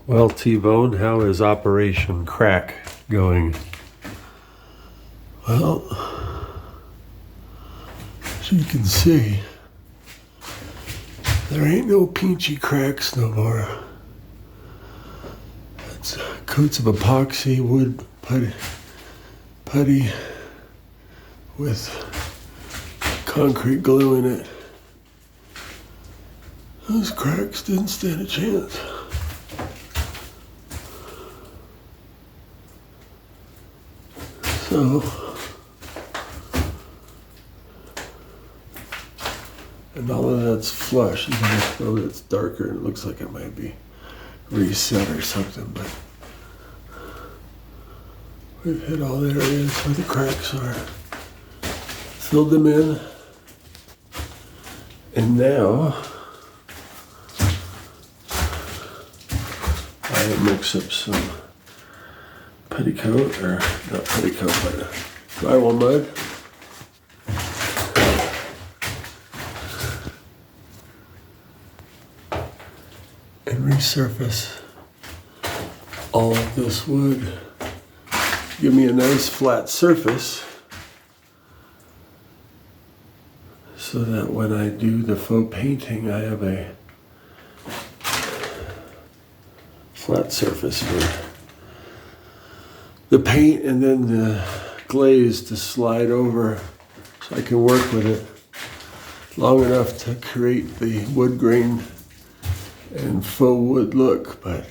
Well, T-Bone, how is Operation Crack going? Well, as you can see, there ain't no peachy cracks no more. It's coats of epoxy wood putty with concrete glue in it. Those cracks didn't stand a chance. So, and all of that's flush, even though it's darker and it looks like it might be reset or something, but we've hit all the areas where the cracks are, filled them in, and now I mix up some petticoat, or not petticoat, but drywall mud. And resurface all of this wood. Give me a nice flat surface so that when I do the faux painting, I have a flat surface for the paint and then the glaze to slide over, so I can work with it long enough to create the wood grain and faux wood look. But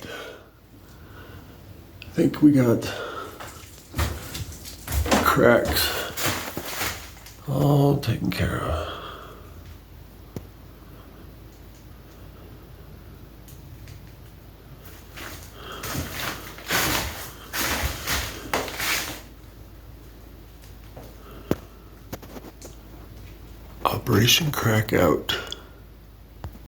I think we got cracks all taken care of. Operation Crack out.